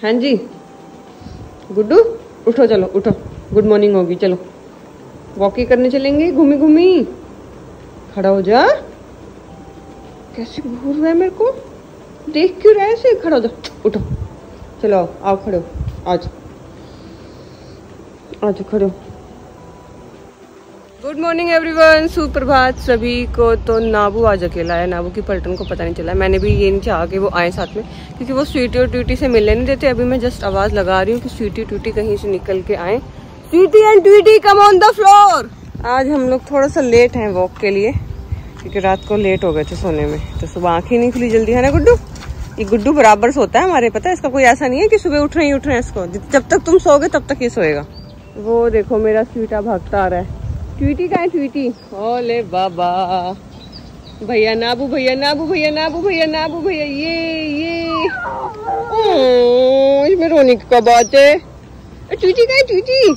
हाँ जी गुड्डू उठो, चलो उठो, गुड मॉर्निंग होगी। चलो वॉकिंग करने चलेंगे, घूमी घूमी। खड़ा हो जा, कैसे घूर रहा है मेरे को, देख क्यों रहा है ऐसे? खड़ा हो जा, उठो, चलो आओ खड़े हो, आज आज खड़े हो। गुड मॉर्निंग एवरीवन, सुप्रभात सभी को। तो नाबू आज अकेला है, नाबू की पलटन को पता नहीं चला। मैंने भी ये नहीं चाहा कि वो आए साथ में, क्योंकि वो स्वीटी और ट्वीटी से मिलने नहीं देते। अभी मैं जस्ट आवाज लगा रही हूँ कि स्वीटी ट्वीटी कहीं से निकल के आए। Sweety and Tweety come on the floor. आज हम लोग थोड़ा सा लेट हैं वॉक के लिए, क्योंकि रात को लेट हो गए थे सोने में, तो सुबह आँख ही नहीं खुली जल्दी, है ना गुड्डू? ये गुड्डू बराबर सोता है हमारे, पता है, इसका कोई ऐसा नहीं है कि सुबह उठ रहे हैं इसको। जब तक तुम सोओगे तब तक ये सोएगा। वो देखो मेरा स्वीटा भागता आ रहा है। ट्वीटी कहाँ है ट्वीटी? ओले बाबा, भैया नाबू, भैया नाबू, भैया नाबू, भैया नाबू, भैया ये इसमें रोने की क्या बात है? ट्वीटी कहाँ है ट्वीटी?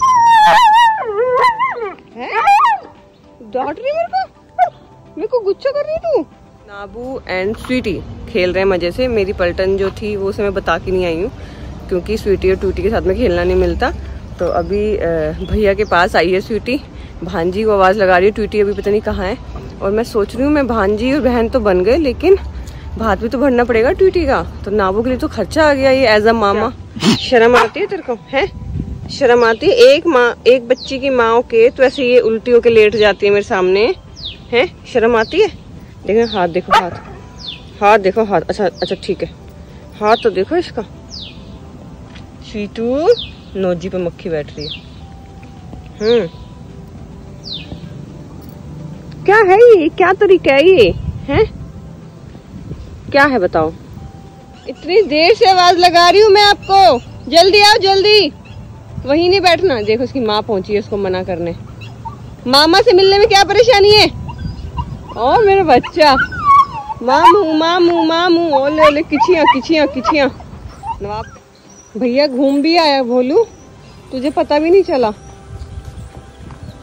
डांट रही मेरे को गुस्सा कर रही तू? नाबू एंड स्वीटी खेल रहे हैं मजे से। मेरी पलटन जो थी वो उसे मैं बता के नहीं आई हूँ, क्योंकि स्वीटी और ट्वीटी के साथ में खेलना नहीं मिलता। तो अभी भैया के पास आई है स्वीटी, भांजी को आवाज़ लगा रही है। ट्वीटी अभी पता नहीं कहाँ है, और मैं सोच रही हूँ मैं भांजी और बहन तो बन गए, लेकिन भात भी तो भरना पड़ेगा ट्वीटी का। तो नाबू के लिए तो खर्चा आ गया ये एज अ मामा। शर्म आती है तेरे को? है शर्म आती है? एक बच्ची की माँ के तो ऐसे ये उल्टी होके लेट जाती है मेरे सामने, है शर्म आती है? देखो हाथ, देखो हाथ देखो हाथ। अच्छा ठीक है, हाथ तो देखो इसका। स्वीटू नोजी पे मक्खी बैठ रही है। क्या है ये? क्या तरीका है ये? हैं क्या है बताओ? इतनी देर से आवाज लगा रही हूँ मैं आपको, जल्दी आओ जल्दी। वहीं नहीं बैठना। देखो उसकी माँ पहुंची है उसको मना करने। मामा से मिलने में क्या परेशानी है? ओ मेरा बच्चा, मामू मामू मामू, ओले ओले, किचियाँ किचियाँ किचियाँ। नवाब भैया घूम भी आया भोलू, तुझे पता भी नहीं चला।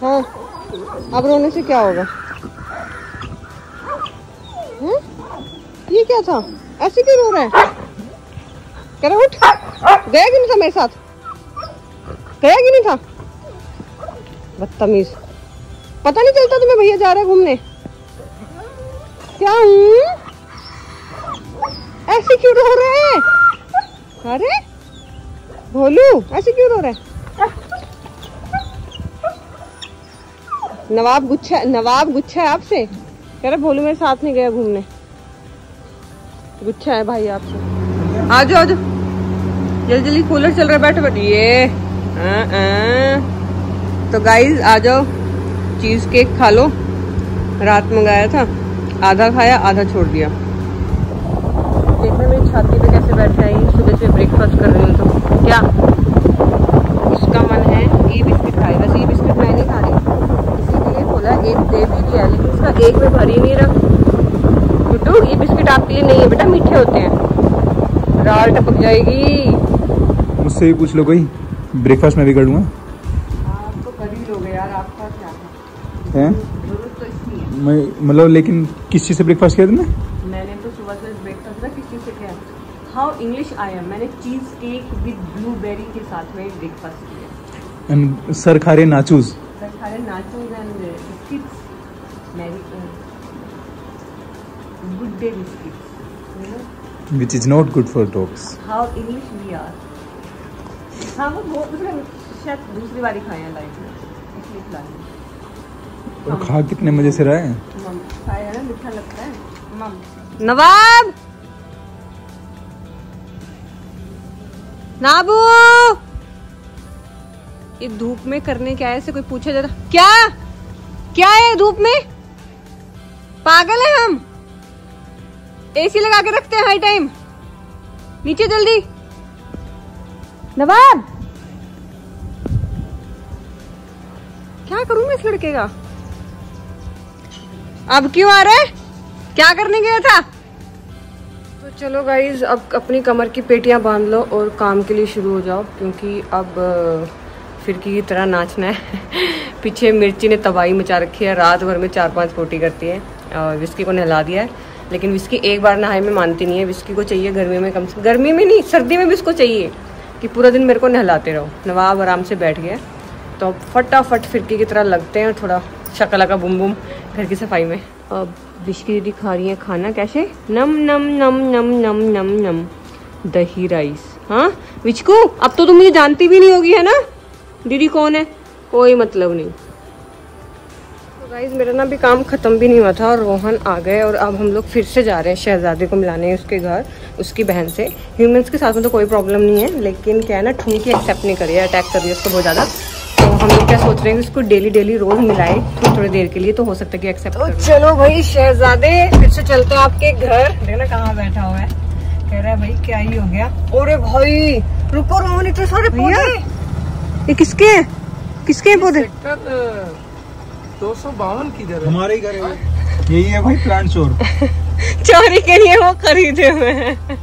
हाँ अब रोने से क्या होगा? ये क्या था? ऐसे क्यों रो रहा है? कह रहा उठ, गया कि नहीं था मेरे साथ? गया कि नहीं था? बदतमीज, पता नहीं चलता तुम्हें भैया जा रहा है घूमने? क्या ऐसे क्यों रो रहे हैं? अरे भोलू ऐसे क्यों रो रहे हैं? नवाब गुच्छा है आपसे। कह रहा भोलू मेरे साथ नहीं गया घूमने, गुच्छा है भाई आपसे। आ जाओ जल्दी जल्दी, कूलर चल रहा है, बैठो बैठो। ये तो गाइज आ जाओ, चीज केक खा लो। रात मंगाया था, आधा खाया आधा छोड़ दिया। देखना मेरी छाती पे कैसे बैठे आई। सुबह से ब्रेकफास्ट कर रही हूँ तो क्या इसका मन है ये बिस्किट खाए। वैसे ये बिस्किट मैं नहीं खा रही, इसीलिए बोला एक दे भी दिया, लेकिन इसका एक में भर ही नहीं रहा। गुड्डू ये बिस्किट आपके लिए नहीं है बेटा, मीठे होते हैं, राल टपक जाएगी। मुझसे भी पूछ लो कोई, ब्रेकफास्ट मैं भी कर लूँगा। आप तो कर ही लोगे यार, आपका क्या है? जरूरत तो इसकी है। मैं मतलब, लेकिन किस चीज़ से ब्रेकफास्ट किया तुमने? मैंने तो सुबह से ब्रेकफास्ट किस चीज़ से किया? How English I am. मैंने चीज केक विद ब्लूबेरी के साथ में ब्रेकफास्ट किया। एंड सर खा रहे नाचूज। सर खा रहे nachos and biscuits, Good Day biscuits, which is not good for dogs. How English we are. हाँ वो शायद दूसरी बारी खाए हैं लाइफ में, इसलिए खिला रही। और खा कितने मजे से रहा है? खाया ना, मीठा लगता है। नवाब नाबू, ये धूप में करने क्या है? ऐसे कोई पूछे जरा, क्या है धूप में? पागल है हम? एसी लगा के रखते हैं हर टाइम। नीचे जल्दी। नवाब क्या करूं मैं इस लड़के का? अब क्यों आ रहा है? क्या करने गया था? तो चलो गाइज, अब अपनी कमर की पेटियां बांध लो और काम के लिए शुरू हो जाओ, क्योंकि अब फिरकी की तरह नाचना है। पीछे मिर्ची ने तबाही मचा रखी है, रात भर में 4-5 पोटी करती है। और विस्की को नहला दिया है, लेकिन विस्की एक बार नहाए में मानती नहीं है। विस्की को चाहिए गर्मी में, कम से गर्मी में नहीं, सर्दी में भी इसको चाहिए। कि पूरा दिन मेरे को नहलाते रहो। नवाब आराम से बैठ गया, तो फटाफट फिरकी की तरह लगते हैं थोड़ा शक्ला का बुम बुम घर की सफाई में। अब विश्की दीदी खा रही है खाना, कैसे नम नम नम नम नम नम नम दही राइस। हाँ विचकू, अब तो तुम मुझे जानती भी नहीं होगी है ना, दीदी कौन है, कोई मतलब नहीं। तो गाइस मेरा ना भी काम ख़त्म भी नहीं हुआ था और रोहन आ गए और अब हम लोग फिर से जा रहे हैं शहजादे को मिलाने उसके घर उसकी बहन से। ह्यूमंस के साथ में तो कोई प्रॉब्लम नहीं है, लेकिन क्या है ना, ठुमकी एक्सेप्ट नहीं करी है, अटैक कर रही है उसको बहुत ज़्यादा। तो हम लोग क्या सोच रहे हैं कि उसको डेली रोज मिलाए थोड़ी देर के लिए, तो हो सकता है कि एक्सेप्ट। तो चलो भाई शहजादे फिर से चलते हैं आपके घर। देखना कहाँ बैठा हुआ है, कह रहा है भाई क्या ही हो गया। अरे भाई रुको रोहन, इतने सारे पौधे, ये किसके हैं, किसके पौधे? 252 किधर है? हमारे ही घर है, यही है भाई प्लांट चोर। चोरी के लिए वो खरीदे हुए हैं।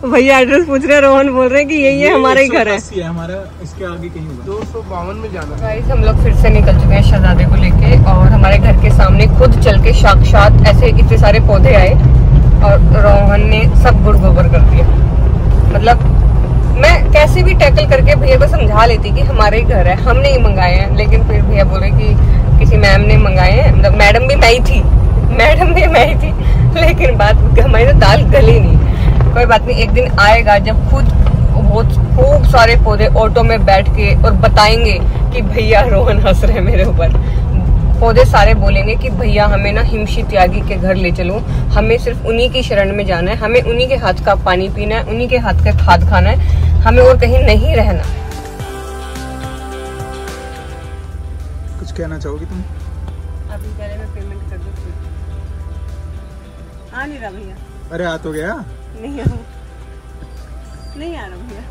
भैया एड्रेस पूछ रहे हैं, रोहन बोल रहे हैं कि यही है हमारा ही घर है। हमारा इसके आगे कहीं होगा। 252 में जाना है। गाइस हम लोग फिर से निकल चुके हैं शहजादे को लेके और हमारे घर के सामने खुद चल के साक्षात ऐसे इतने सारे पौधे आए और रोहन ने सब गुड़ गोबर कर दिया। मतलब मैं कैसे भी टैकल करके भैया को समझा लेती कि हमारे ही घर है, हमने ही मंगाए हैं, लेकिन फिर भैया बोले कि किसी मैम ने मंगाए हैं। मतलब मैडम भी मैं ही थी, लेकिन बात हमारी तो दाल गली नहीं। कोई बात नहीं, एक दिन आएगा जब खुद बहुत खूब सारे पौधे ऑटो में बैठ के और बताएंगे कि भैया रोहन हंस रहे हैं मेरे ऊपर। पौधे सारे बोलेंगे कि भैया हमें ना हिमशी त्यागी के घर ले चलो, हमें सिर्फ उन्हीं की शरण में जाना है, हमें उन्हीं के हाथ का पानी पीना है, उन्हीं के हाथ का खाद खाना है, हमें और कहीं नहीं रहना। कुछ कहना चाहोगी तुम? अभी पहले मैं पेमेंट कर दूँ। आ नहीं रहा भैया। अरे आ तो गया। नहीं आ रहा भैया।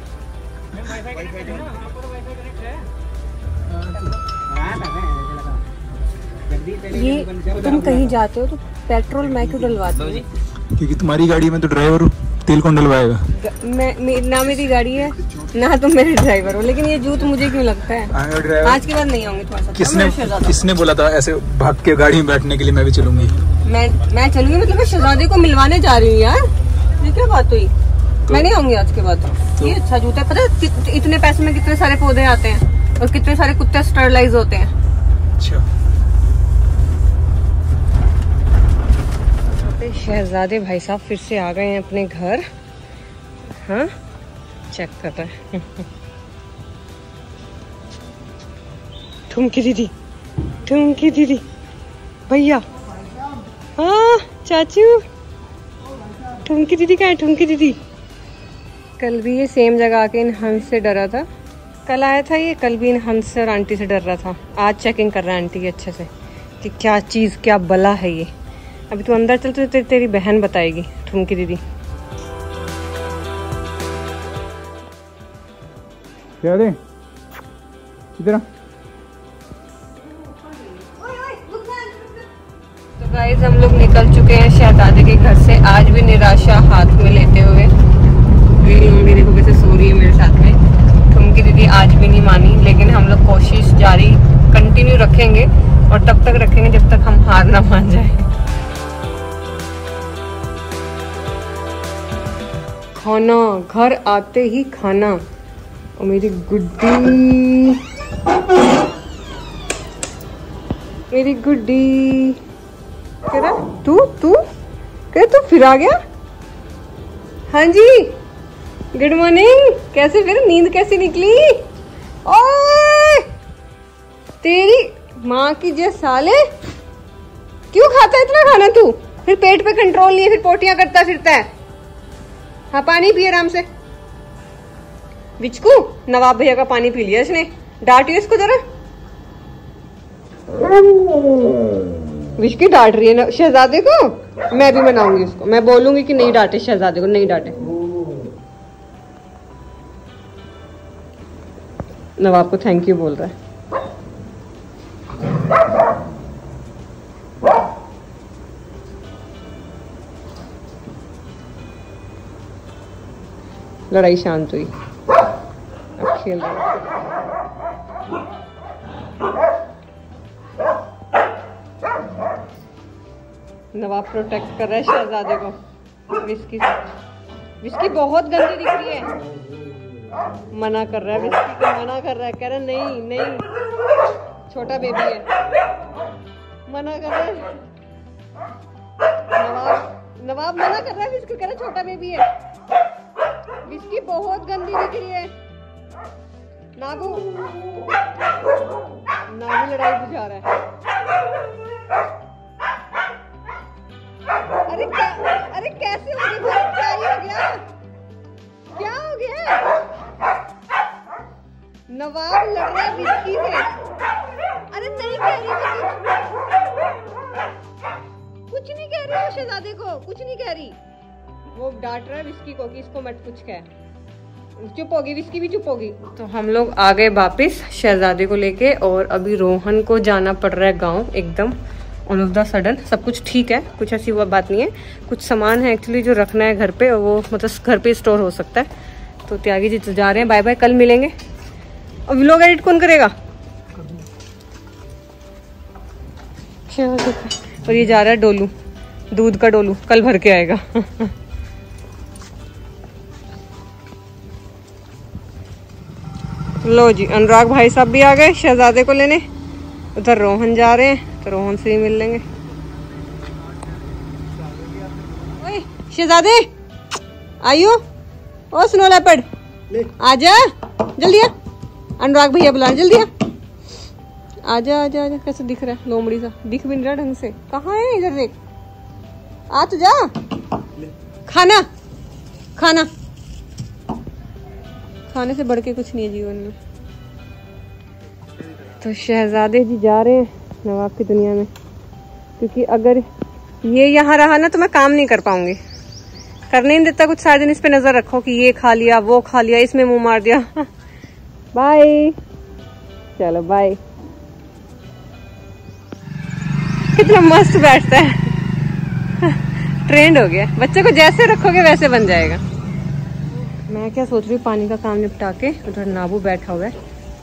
ये तुम कहीं जाते हो तो पेट्रोल मैं क्यों डलवाती हूँ? क्योंकि तुम्हारी गाड़ी में तो ड्राइवर हूँ, तेल कौन डलवाएगा? ना मेरी गाड़ी है ना तुम मेरे ड्राइवर हो, लेकिन ये जूत मुझे क्यों लगता है? आज के बाद नहीं आऊंगी तुम्हारे साथ। किसने बोला था ऐसे भाग के गाड़ी में बैठने के लिए मैं भी चलूंगी? मैं चलूंगी, मतलब मैं शहजादे को मिलवाने जा रही हूँ यार, ये क्या बात हुई? मैं नहीं आऊंगी आज के बाद। ये अच्छा जूता है, पता है इतने पैसे में कितने सारे पौधे आते हैं और कितने सारे कुत्ते स्टरलाइज होते हैं। अच्छा शहजादे भाई साहब फिर से आ गए हैं अपने घर। हाँ चेक कर रहे हैं। ठुमकी दीदी भैया। हाँ चाचू, ठुमकी दीदी कहाँ है? ठुमकी दीदी कल भी ये सेम जगह आके इन हंस से डरा था। कल आया था ये, कल भी इन हंस से और आंटी से डर रहा था। आज चेकिंग कर रहा है आंटी की अच्छे से कि क्या चीज़ क्या बला है ये। अभी तू अंदर चल, तो तेरी बहन बताएगी ठुमकी दीदी। क्या दे इधर? तो गाइस हम लोग निकल चुके हैं शहजादे के घर से, आज भी निराशा हाथ में लेते हुए। मेरी मम्मी देखो कैसे सो रही है मेरे साथ में। ठुमकी दीदी आज भी नहीं मानी, लेकिन हम लोग कोशिश जारी कंटिन्यू रखेंगे और तब तक रखेंगे जब तक हम हार ना मान जाए। खाना, घर आते ही खाना। और मेरी गुड्डी कह रहा तू फिर आ गया? हाँ जी गुड मॉर्निंग। कैसे फिर नींद कैसी निकली? ओए तेरी माँ की जे साले, क्यों खाता है इतना खाना तू? फिर पेट पे कंट्रोल नहीं है, फिर पोटियां करता फिरता है। हाँ पानी पिए आराम से। विचकू नवाब भैया का पानी पी लिया इसने, डांटिए इसको जरा। विचकी डांट रही है ना शहजादे को। मैं भी मनाऊंगी उसको, मैं बोलूंगी कि नहीं डांटे शहजादे को, नहीं डांटे। नवाब को थैंक यू बोल रहा है। लड़ाई शांत हुई, अब खेल रहे हैं। नवाब प्रोटेक्ट कर रहा है शहजादे को। विस्की बहुत गंदी दिख रही है। मना कर रहा है, विस्की को मना कर रहा है, कह रहा है नहीं नहीं छोटा बेबी है, मना कर रहा है। नवाब मना कर रहा है विस्की, कह रहा है छोटा बेबी है। विस्की बहुत गंदी दिख रही है। नाबू लड़ाई बुझा रहा है। अरे कैसे हो गया, क्या ही हो गया, क्या हो गया? नवाब लड़ रहा है विस्की से। अरे नहीं कह रही कुछ नहीं कह रही वो शहजादे को, कुछ नहीं कह रही। वो डांट रहा है विस्की को कि इसको मत कुछ कह। चुप होगी, विस्की भी चुप होगी। तो हम लोग आ गए वापिस शहजादे को लेके, और अभी रोहन को जाना पड़ रहा है गाँव एकदम ऑल ऑफ द सडन। सब कुछ ठीक है, कुछ ऐसी वो बात नहीं है। कुछ सामान है एक्चुअली जो रखना है घर पे, और वो मतलब घर पे स्टोर हो सकता है। तो त्यागी जी तो जा रहे हैं, बाय बाय, कल मिलेंगे। और व्लॉग एडिट कौन करेगा? और ये जा रहा है डोलू, दूध का डोलू, कल भर के आएगा। लो जी, अनुराग भाई साहब भी आ गए शहजादे को लेने। उधर रोहन जा रहे हैं, तो रोहन से ही मिल लेंगे। ओए शहजादे आइयो, ओ स्नो लेपर्ड आजा जल्दी आ। अनुराग भैया बुला, जल्दी आ, आजा आजा आजा। कैसे दिख रहा है लोमड़ी सा, दिख भी नहीं रहा ढंग से। कहाँ है, इधर देख, आ तो जा। खाना खाना खाने से बढ़ के कुछ नहीं है जीवन में। तो शहजादे जी जा रहे हैं नवाब की दुनिया में, क्योंकि अगर ये यहाँ रहा ना तो मैं काम नहीं कर पाऊंगी, करने नहीं देता कुछ। सारे दिन इस पे नजर रखो कि ये खा लिया, वो खा लिया, इसमें मुंह मार दिया। बाय, चलो बाय। कितना मस्त बैठता है, ट्रेंड हो गया। बच्चे को जैसे रखोगे वैसे बन जाएगा। मैं क्या सोच रही हूँ, पानी का काम निपटा के उधर नाबू बैठा हुआ है,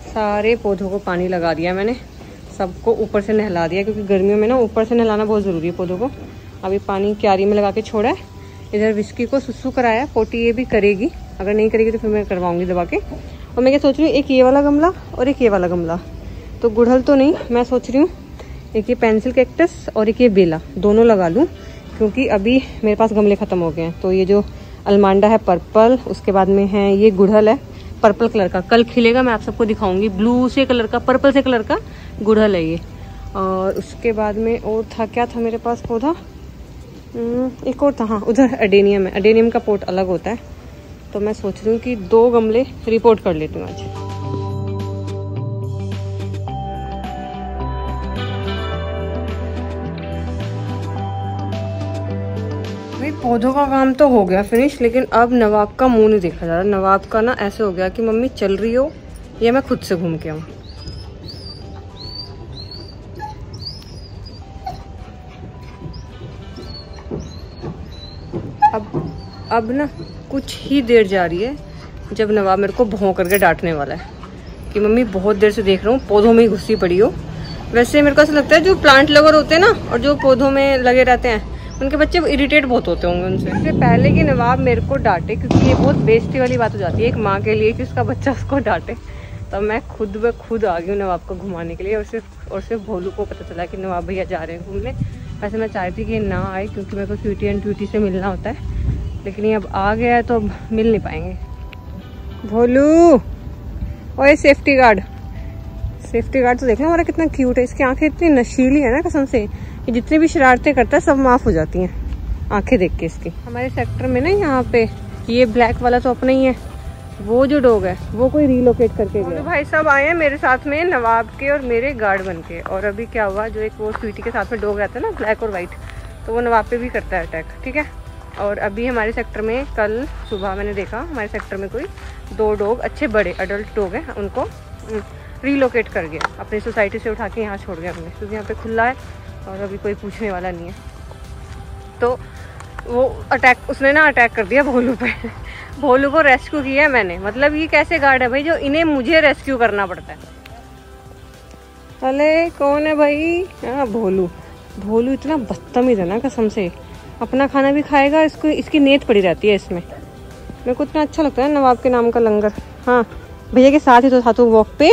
सारे पौधों को पानी लगा दिया मैंने, सबको ऊपर से नहला दिया, क्योंकि गर्मियों में ना ऊपर से नहलाना बहुत ज़रूरी है पौधों को। अभी पानी क्यारी में लगा के छोड़ा है। इधर विस्की को सुसु कराया, पोटी ये भी करेगी, अगर नहीं करेगी तो फिर मैं करवाऊंगी दबा के। और मैं क्या सोच रही हूँ, एक ये वाला गमला और एक ये वाला गमला, तो गुड़हल तो नहीं, मैं सोच रही हूँ एक ये पेंसिल कैक्टस और एक ये बेला, दोनों लगा लूँ, क्योंकि अभी मेरे पास गमले ख़त्म हो गए हैं। तो ये जो अलमांडा है पर्पल, उसके बाद में है ये गुड़हल है पर्पल कलर का, कल खिलेगा, मैं आप सबको दिखाऊंगी। ब्लू से कलर का, पर्पल से कलर का गुड़हल है ये। और उसके बाद में और था, क्या था मेरे पास पौधा, एक और था, हाँ उधर एडेनियम है। एडेनियम का पोट अलग होता है, तो मैं सोच रही हूँ कि 2 गमले रिपोर्ट कर लेती हूँ आज। भाई पौधों का काम तो हो गया फिनिश, लेकिन अब नवाब का मुंह नहीं देखा जा रहा। नवाब का ना ऐसे हो गया कि मम्मी चल रही हो या मैं खुद से घूम के आऊँ। अब ना कुछ ही देर जा रही है जब नवाब मेरे को भौं करके डांटने वाला है कि मम्मी बहुत देर से देख रहा हूँ पौधों में ही घुसी पड़ी हो। वैसे मेरे को ऐसा लगता है जो प्लांट लवर होते हैं ना और जो पौधों में लगे रहते हैं उनके बच्चे इरिटेट बहुत होते होंगे उनसे। इससे पहले कि नवाब मेरे को डांटे, क्योंकि ये बहुत बेइज्जती वाली बात हो जाती है एक माँ के लिए कि उसका बच्चा उसको डांटे, तब मैं खुद ब खुद आ गई हूँ नवाब को घुमाने के लिए। और सिर्फ भोलू को पता चला कि नवाब भैया जा रहे हैं घूमने। वैसे मैं चाहती थी कि ना आए, क्योंकि मेरे को स्वीटी एंड ट्यूटी से मिलना होता है, लेकिन ये अब आ गया है तो अब मिल नहीं पाएंगे। भोलू, ओए सेफ्टी गार्ड तो देख लो हमारा कितना क्यूट है। इसकी आंखें इतनी नशीली है ना कसम से, ये जितनी भी शरारतें करता है सब माफ़ हो जाती हैं आंखें देख के इसकी। हमारे सेक्टर में ना यहाँ पे ये ब्लैक वाला तो अपना ही है, वो जो डॉग है वो कोई रिलोकेट करके गया। भाई सब आए हैं मेरे साथ में नवाब के और मेरे गार्ड बन के। और अभी क्या हुआ, जो एक वो स्वीटी के साथ में डॉग रहता है ना ब्लैक और वाइट, तो वो नवाब पे भी करता है अटैक, ठीक है। और अभी हमारे सेक्टर में कल सुबह मैंने देखा हमारे सेक्टर में कोई 2 डॉग अच्छे बड़े अडल्ट डॉग हैं, उनको रिलोकेट कर गया, अपनी सोसाइटी से उठा के यहाँ छोड़ गया हमने, क्योंकि यहाँ पे खुला है और अभी कोई पूछने वाला नहीं है। तो वो उसने ना अटैक कर दिया भोलू पे। भोलू को रेस्क्यू किया है मैंने। मतलब ये कैसे गार्ड है भाई जो इन्हें मुझे रेस्क्यू करना पड़ता है। अरे कौन है भाई? हाँ भोलू इतना बदतमीज है ना कसम से, अपना खाना भी खाएगा, इसकी नेत पड़ी रहती है इसमें। मेरे को इतना अच्छा लगता है नवाब के नाम का लंगर। हाँ भैया के साथ ही तो था तू वॉक पे।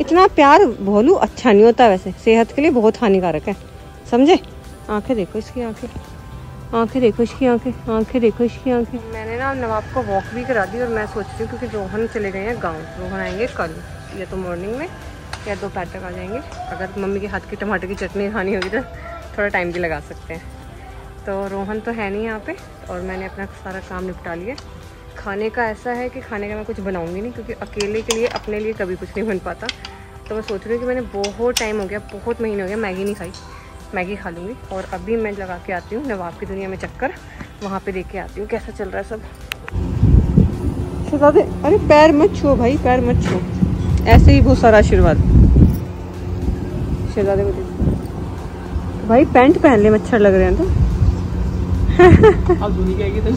इतना प्यार भोलू अच्छा नहीं होता, वैसे सेहत के लिए बहुत हानिकारक है, समझे। आंखें देखो इसकी, आंखें देखो इसकी, आंखें देखो इसकी आंखें। मैंने ना नवाब को वॉक भी करा दी और मैं सोच रही हूँ क्योंकि रोहन चले गए हैं गाँव, रोहन आएंगे कल या तो मॉर्निंग में या दोपहर तक आ जाएंगे। अगर मम्मी के हाथ की टमाटर की चटनी खानी होगी तो थोड़ा टाइम भी लगा सकते हैं। तो रोहन तो है नहीं यहाँ पे और मैंने अपना सारा काम निपटा लिया। खाने का ऐसा है कि खाने का मैं कुछ बनाऊंगी नहीं क्योंकि अकेले के लिए अपने लिए कभी कुछ नहीं बन पाता। तो मैं सोच रही हूँ कि मैंने बहुत टाइम हो गया, बहुत महीने हो गया मैगी नहीं खाई, मैगी खा लूँगी। और अभी मैं लगा के आती हूँ नवाब की दुनिया में चक्कर, वहाँ पे देख के आती हूँ कैसा चल रहा है सब। शहजादे अरे पैर मत छुओ भाई, पैर मत छुओ, ऐसे ही बहुत सारा आशीर्वाद। शहजादे को देखो भाई, पैंट पहन ले, मच्छर लग रहे हैं तो। अब धुनी जाएगी तो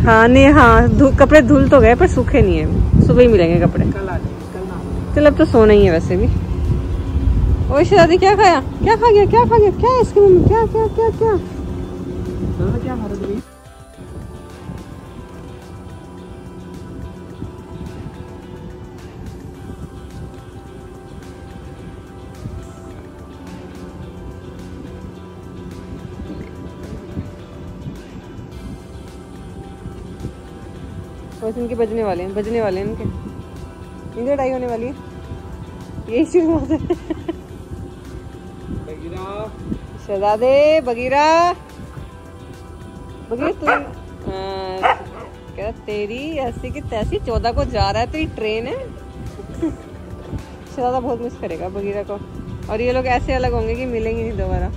हाँ नहीं, हाँ कपड़े धुल तो गए पर सूखे नहीं है, सुबह ही मिलेंगे कपड़े। कल आ जाएगी, कल ना। चल अब तो सोना ही है वैसे भी। ओए शहजादी क्या खाया, क्या खा गया, क्या खा गया, क्या है इसके मुंह में, क्या क्या क्या क्या? क्या खा रहे हो? बस इनके बजने वाले हैं इनके लड़ाई होने वाली है, यही शुरुआत है। शहजादे बगीरा तू क्या तेरी ऐसी की तैसी 14 को जा रहा है, तेरी ट्रेन है। शहजादा बहुत मिस करेगा बगीरा को और ये लोग ऐसे अलग होंगे कि मिलेंगे नहीं दोबारा।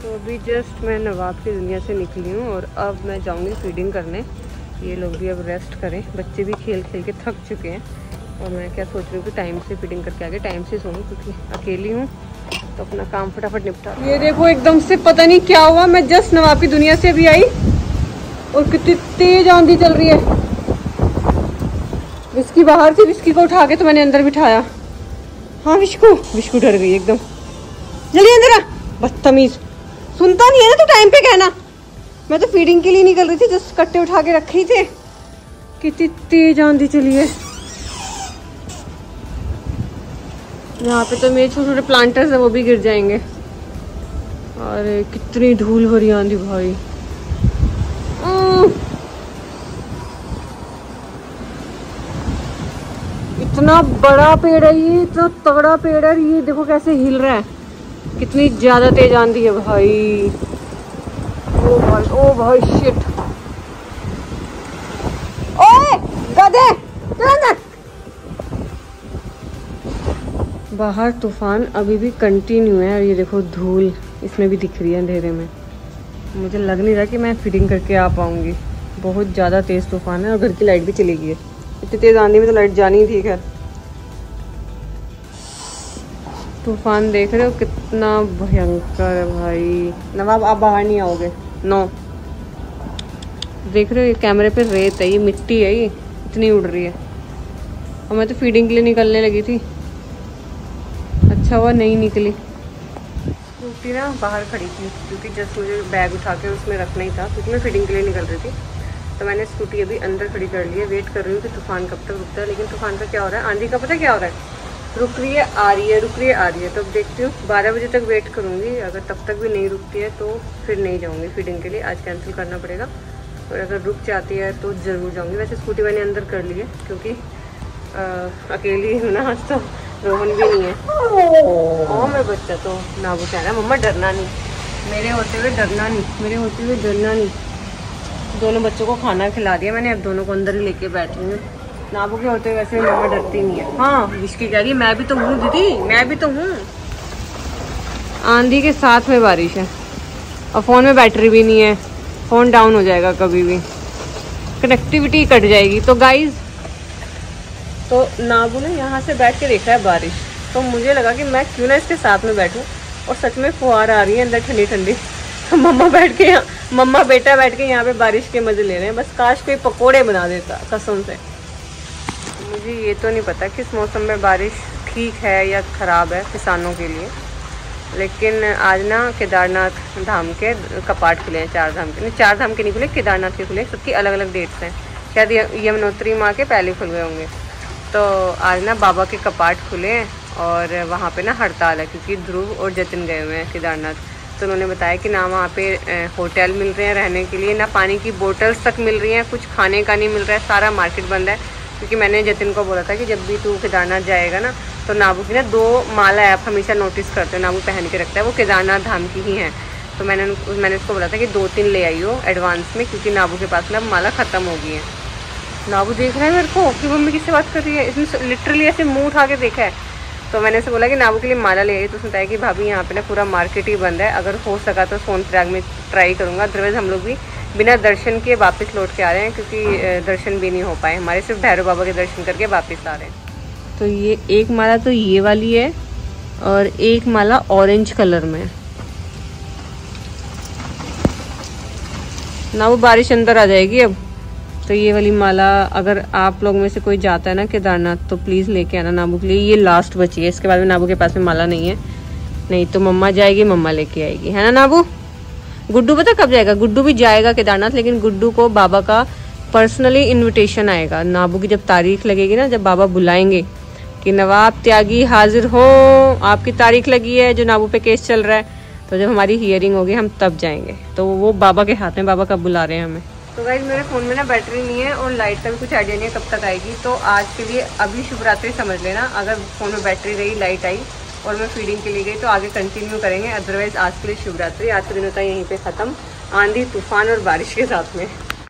तो अभी जस्ट मैं नवाब की दुनिया से निकली हूँ और अब मैं जाऊँगी फीडिंग करने। ये लोग भी अब रेस्ट करें, बच्चे भी खेल खेल के थक चुके हैं और मैं क्या सोच रही हूँ कि टाइम से फीडिंग करके आगे टाइम से सोऊं क्योंकि अकेली हूँ तो अपना काम फटाफट निपटा। ये देखो एकदम से पता नहीं क्या हुआ, मैं जस्ट नवाब की दुनिया से अभी आई और कितनी तेज आंधी चल रही है। विस्की बाहर थी, विस्की को उठा के तो मैंने अंदर बिठाया। हाँ विस्कू डर गई एकदम। जल्दी अंदर आ, बदतमीज, सुनता नहीं है ना तो टाइम पे कहना। मैं तो फीडिंग के लिए निकल रही थी, जस्ट कट्टे उठा के रखे ही थे। कितनी तेज आंधी चली है। यहाँ पे तो मेरे छोटे छोटे प्लांटर्स है वो भी गिर जाएंगे। अरे कितनी धूल भरी आंधी भाई। इतना बड़ा पेड़ है ये, इतना तगड़ा पेड़ है, ये देखो कैसे हिल रहा है। कितनी ज्यादा तेज आंधी है भाई। ओ भाई शिट। ओए गधे बाहर तूफान अभी भी कंटिन्यू है और ये देखो धूल इसमें भी दिख रही है अंधेरे में। मुझे लग नहीं रहा कि मैं फीडिंग करके आ पाऊंगी, बहुत ज़्यादा तेज़ तूफान है और घर की लाइट भी चली गई है। इतनी तेज़ आंधी में तो लाइट जानी ही थी। खैर तूफान देख रहे हो कितना भयंकर है भाई। नवाब आप बाहर नहीं आओगे, नो। देख रहे हो ये कैमरे पे रेत है, ये मिट्टी है, ये इतनी उड़ रही है और मैं तो फीडिंग के लिए निकलने लगी थी। अच्छा हुआ नहीं निकली। स्कूटी ना बाहर खड़ी थी क्योंकि जस्ट मुझे बैग उठा के उसमें रखना ही था क्योंकि मैं फीडिंग के लिए निकल रही थी। तो मैंने स्कूटी अभी अंदर खड़ी कर ली है, वेट कर रही हूँ कि तूफान कब तक रुकता है। लेकिन तूफान का क्या हो रहा है, आंधी का पता क्या हो रहा है, रुक रही है आ रही है, रुक रही है आ रही है। तो अब देखती हूँ 12 बजे तक वेट करूँगी। अगर तब तक भी नहीं रुकती है तो फिर नहीं जाऊँगी फीडिंग के लिए, आज कैंसिल करना पड़ेगा। और अगर रुक जाती है तो ज़रूर जाऊँगी। वैसे स्कूटी मैंने अंदर कर ली है क्योंकि अकेली हूँ ना, आज तो रोहन भी नहीं है। हाँ मेरा बच्चा तो ना वो कह रहा है मम्मा डरना नहीं, मेरे होते हुए डरना नहीं, मेरे होते हुए डरना नहीं। दोनों बच्चों को खाना खिला दिया मैंने, अब दोनों को अंदर ही लेके बैठी हूँ। नाबू के होते हुए वैसे मम्मा डरती नहीं है। हाँ विस्की कह रही है मैं भी तो हूँ दीदी, मैं भी तो हूँ। आंधी के साथ में बारिश है और फ़ोन में बैटरी भी नहीं है, फ़ोन डाउन हो जाएगा कभी भी, कनेक्टिविटी कट जाएगी। तो गाइज तो नाबू ने यहाँ से बैठ के देखा है बारिश, तो मुझे लगा कि मैं क्यों ना इसके साथ में बैठूं। और सच में फुहार आ रही है अंदर ठंडी ठंडी। तो मम्मा बेटा बैठ के यहाँ पे बारिश के मजे ले रहे हैं। बस काश कोई पकोड़े बना देता कसम से। मुझे ये तो नहीं पता कि इस मौसम में बारिश ठीक है या ख़राब है किसानों के लिए, लेकिन आज ना केदारनाथ धाम के कपाट खुले हैं, 4 धाम के नहीं, 4 धाम के नहीं खुले, केदारनाथ के खुले। सबकी अलग अलग डेट्स हैं, शायद यमुनोत्री माँ के पहले खुल गए होंगे। तो आज ना बाबा के कपाट खुले हैं और वहाँ पे ना हड़ताल है, क्योंकि ध्रुव और जतिन गए हुए हैं केदारनाथ। तो उन्होंने बताया कि ना वहाँ पे होटल मिल रहे हैं रहने के लिए, ना पानी की बोटल्स तक मिल रही हैं, कुछ खाने का नहीं मिल रहा है, सारा मार्केट बंद है। क्योंकि मैंने जतिन को बोला था कि जब भी तू केदारनाथ जाएगा ना तो नाबू की ना 2 माला आप हमेशा नोटिस करते हो, नाबू पहन के रखता है, वो केदारनाथ धाम की ही हैं। तो मैंने उसको बोला था कि 2-3 ले आई हो एडवांस में, क्योंकि नाबू के पास ना माला ख़त्म हो गई है। नाबू देख रहा है मेरे को कि मम्मी किससे बात कर रही है, इसने लिटरली ऐसे मुँह उठा के देखा है। तो मैंने उसे बोला कि नाबू के लिए माला ले आई। तो उसने बताया कि भाभी यहाँ पे ना पूरा मार्केट ही बंद है, अगर हो सका तो सोनप्रयाग में ट्राई करूँगा, अदरवाइज़ हम लोग भी बिना दर्शन के वापस लौट के आ रहे हैं, क्योंकि दर्शन भी नहीं हो पाए हमारे, सिर्फ भैरव बाबा के दर्शन करके वापस आ रहे हैं। तो ये एक माला तो ये वाली है और एक माला ऑरेंज कलर में ना, वो बारिश अंदर आ जाएगी अब। तो ये वाली माला अगर आप लोग में से कोई जाता है ना केदारनाथ तो प्लीज़ लेके आना नाबू के लिए, ये लास्ट बची है, इसके बाद में नाबू के पास में माला नहीं है, नहीं तो मम्मा जाएगी, मम्मा लेके आएगी, है ना नाबू। गुड्डू पता कब जाएगा, गुड्डू भी जाएगा केदारनाथ, लेकिन गुड्डू को बाबा का पर्सनली इन्विटेशन आएगा। नाबू की जब तारीख लगेगी ना, जब बाबा बुलाएंगे कि नवाब त्यागी हाजिर हो, आपकी तारीख लगी है, जो नाबू पे केस चल रहा है, तो जब हमारी हियरिंग होगी हम तब जाएंगे। तो वो बाबा के हाथ में, बाबा कब बुला रहे हैं हमें। तो गाइस मेरे फ़ोन में ना बैटरी नहीं है और लाइट का भी कुछ आइडिया नहीं है कब तक आएगी। तो आज के लिए अभी शिवरात्रि समझ लेना, अगर फ़ोन में बैटरी रही, लाइट आई और मैं फीडिंग के लिए गई तो आगे कंटिन्यू करेंगे, अदरवाइज़ आज के लिए शिवरात्रि, आज के दिन होता है यहीं पे ख़त्म, आंधी तूफान और बारिश के साथ में।